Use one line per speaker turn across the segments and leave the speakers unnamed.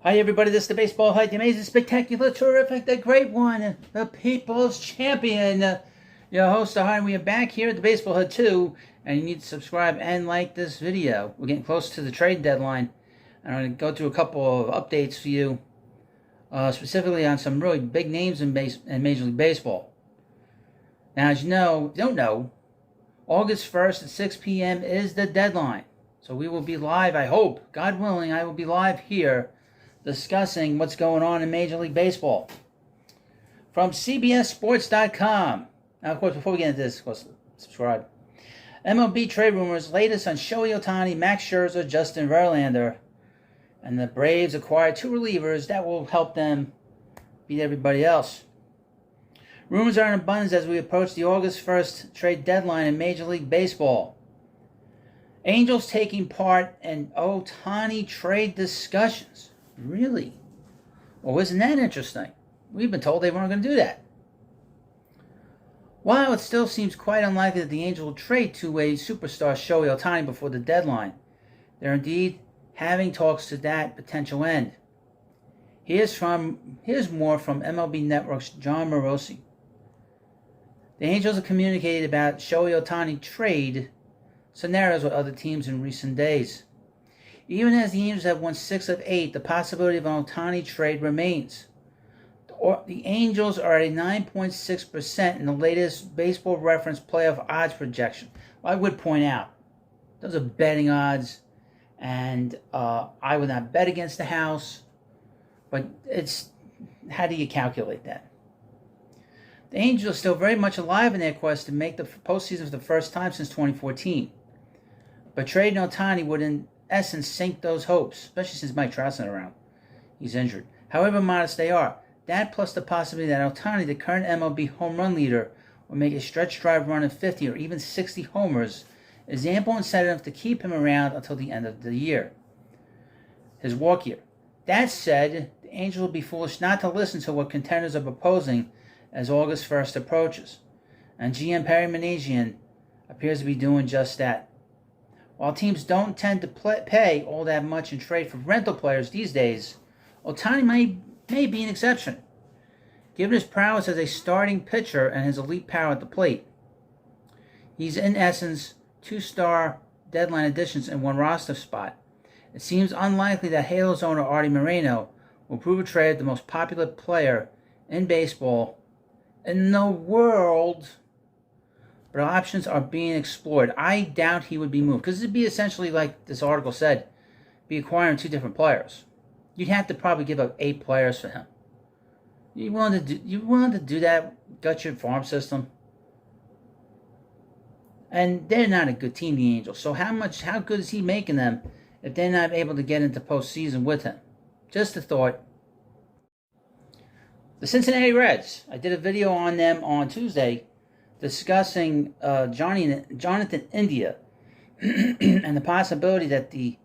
Hi everybody, this is the Baseball Hut, the amazing, spectacular, terrific, the great one, the people's champion. Your host, Hut, we are back here at the Baseball Hut 2, and you need to subscribe and like this video. We're getting close to the trade deadline, and I'm going to go through a couple of updates for you, specifically on some really big names in Major League Baseball. Now, as you know, if you don't know, August 1st at 6 p.m. is the deadline. So we will be live, I hope, God willing, I will be live here discussing what's going on in Major League Baseball. From CBSSports.com. Now, of course, before we get into this, of course, subscribe. MLB trade rumors, latest on Shohei Ohtani, Max Scherzer, Justin Verlander. And the Braves acquired two relievers that will help them beat everybody else. Rumors are in abundance as we approach the August 1st trade deadline in Major League Baseball. Angels taking part in Ohtani trade discussions. Really? Well, isn't that interesting? We've been told they weren't going to do that. While it still seems quite unlikely that the Angels will trade two-way superstar Shohei Ohtani before the deadline, they're indeed having talks to that potential end. Here's more from MLB Network's John Morosi. The Angels have communicated about Shohei Ohtani trade scenarios with other teams in recent days. Even as the Angels have won 6 of 8, the possibility of an Ohtani trade remains. The Angels are at a 9.6% in the latest Baseball Reference playoff odds projection. Well, I would point out, those are betting odds, and I would not bet against the house, but how do you calculate that? The Angels are still very much alive in their quest to make the postseason for the first time since 2014. But trading Ohtani would in essence sink those hopes, especially since Mike Trout's not around. He's injured. However modest they are, that plus the possibility that Ohtani, the current MLB home run leader, will make a stretch drive run of 50 or even 60 homers, is ample incentive to keep him around until the end of the year, his walk year. That said, the Angels will be foolish not to listen to what contenders are proposing as August 1st approaches, and GM Perry Minasian appears to be doing just that. While teams don't tend to pay all that much in trade for rental players these days, Ohtani may be an exception, given his prowess as a starting pitcher and his elite power at the plate. He's in essence 2-star deadline additions in one roster spot. It seems unlikely that Halos owner Artie Moreno will prove a trade the most popular player in baseball in the world, but options are being explored. I doubt he would be moved, because it'd be essentially, like this article said, be acquiring two different players. You'd have to probably give up 8 players for him. You willing to do that? Gut your farm system? And they're not a good team, the Angels. So how good is he making them if they're not able to get into postseason with him? Just a thought. The Cincinnati Reds. I did a video on them on Tuesday discussing Jonathan India and the possibility that the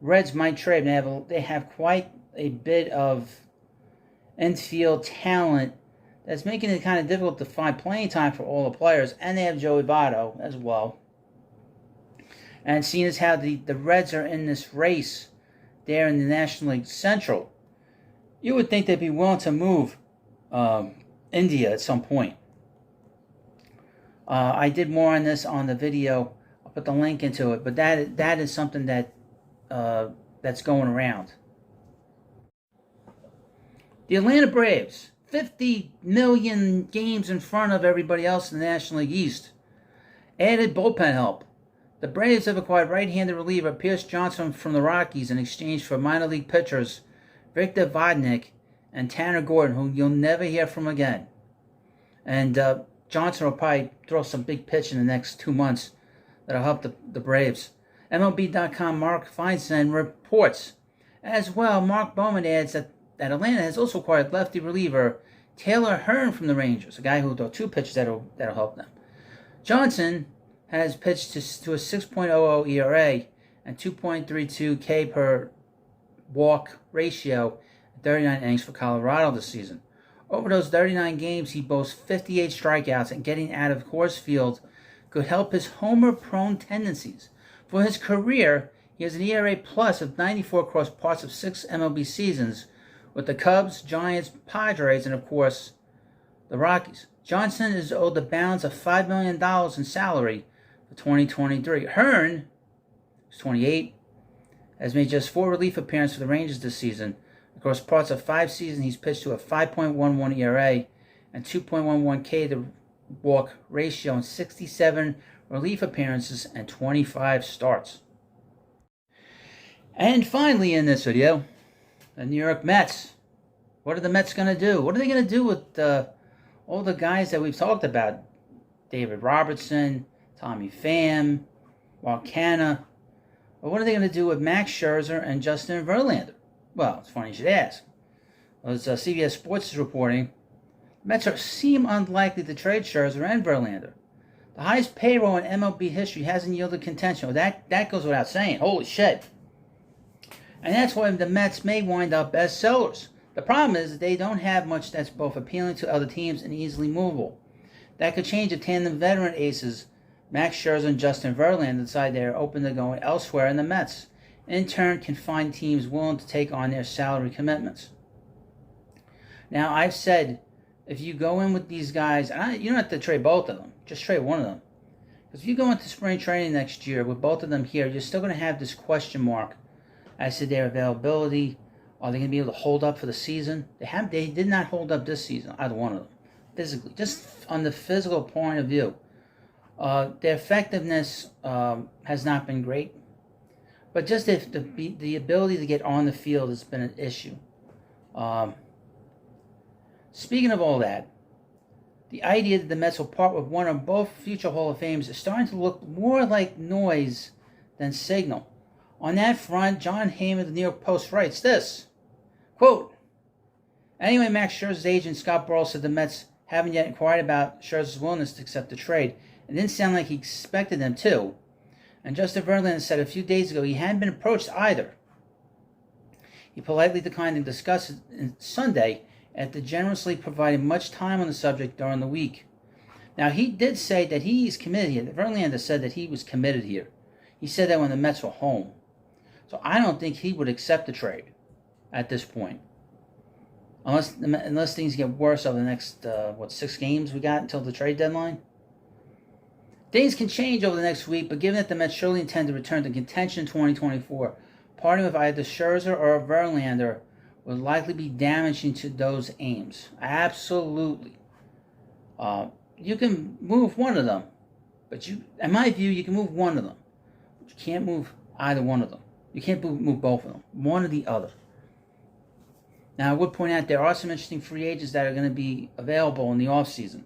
Reds might trade. They have quite a bit of infield talent that's making it kind of difficult to find playing time for all the players, and they have Joey Votto as well. And seeing as how the Reds are in this race there in the National League Central, you would think they'd be willing to move India at some point. I did more on this on the video. I'll put the link into it, but that is something that that's going around. The Atlanta Braves, 50 million games in front of everybody else in the National League East. Added bullpen help. The Braves have acquired right-handed reliever Pierce Johnson from the Rockies in exchange for minor league pitchers Victor Vodnik and Tanner Gordon, who you'll never hear from again. And Johnson will probably throw some big pitch in the next 2 months that'll help the Braves. MLB.com Mark Feinstein reports. As well, Mark Bowman adds that Atlanta has also acquired lefty reliever Taylor Hearn from the Rangers, a guy who will throw 2 pitches that'll help them. Johnson has pitched to a 6.00 ERA and 2.32 K per walk ratio in 39 innings for Colorado this season. Over those 39 games, he boasts 58 strikeouts, and getting out of Coors Field could help his homer-prone tendencies. For his career, He has an ERA plus of 94 across parts of 6 MLB seasons with the Cubs, Giants, Padres, and of course, the Rockies. Johnson is owed the balance of $5 million in salary for 2023. Hearn, who's 28, has made just 4 relief appearances for the Rangers this season. Across parts of 5 seasons, he's pitched to a 5.11 ERA and 2.11 K to walk ratio in 67 relief appearances and 25 starts. And finally in this video, the New York Mets. What are the Mets going to do? What are they going to do with all the guys that we've talked about? David Robertson, Tommy Pham, Canha. But what are they going to do with Max Scherzer and Justin Verlander? Well, it's funny you should ask. As CBS Sports is reporting, the Mets seem unlikely to trade Scherzer and Verlander. The highest payroll in MLB history hasn't yielded contention. Well, that goes without saying. Holy shit. And that's why the Mets may wind up as sellers. The problem is that they don't have much that's both appealing to other teams and easily movable. That could change if tandem veteran aces Max Scherzer and Justin Verlander decide they are open to going elsewhere in the Mets. In turn, can find teams willing to take on their salary commitments. Now, I've said, if you go in with these guys, you don't have to trade both of them. Just trade one of them. Because if you go into spring training next year with both of them here, you're still going to have this question mark as to their availability. Are they going to be able to hold up for the season? They did not hold up this season, either one of them, physically. Just on the physical point of view. Their effectiveness has not been great. But just the ability to get on the field has been an issue. Speaking of all that, the idea that the Mets will part with one or both future Hall of Fames is starting to look more like noise than signal. On that front, John Heyman of the New York Post writes this, quote, anyway, Max Scherzer's agent Scott Boras said the Mets haven't yet inquired about Scherzer's willingness to accept the trade. It didn't sound like he expected them to. And Justin Verlander said a few days ago he hadn't been approached either. He politely declined to discuss it on Sunday after generously providing much time on the subject during the week. Now, he did say that he is committed here. Verlander said that he was committed here. He said that when the Mets were home. So I don't think he would accept the trade at this point. Unless things get worse over the next, 6 games we got until the trade deadline. Things can change over the next week, but given that the Mets surely intend to return to contention in 2024, parting with either Scherzer or Verlander would likely be damaging to those aims. Absolutely. You can move one of them, but in my view, you can move one of them. But you can't move either one of them. You can't move both of them. One or the other. Now, I would point out there are some interesting free agents that are going to be available in the offseason.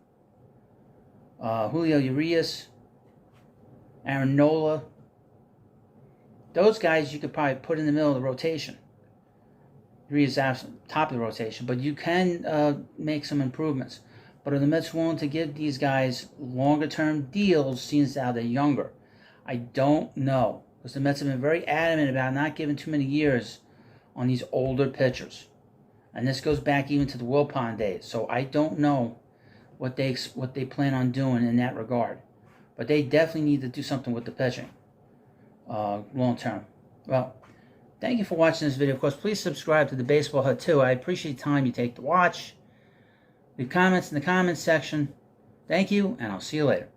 Julio Urias, Aaron Nola. Those guys you could probably put in the middle of the rotation. Urias is top of the rotation, but you can make some improvements. But are the Mets willing to give these guys longer-term deals, seeing as how they're younger? I don't know. Because the Mets have been very adamant about not giving too many years on these older pitchers. And this goes back even to the Wilpon days. So I don't know what they plan on doing in that regard. But they definitely need to do something with the pitching long term. Well, thank you for watching this video. Of course, please subscribe to the Baseball Hut too. I appreciate the time you take to watch. Leave comments in the comments section. Thank you, and I'll see you later.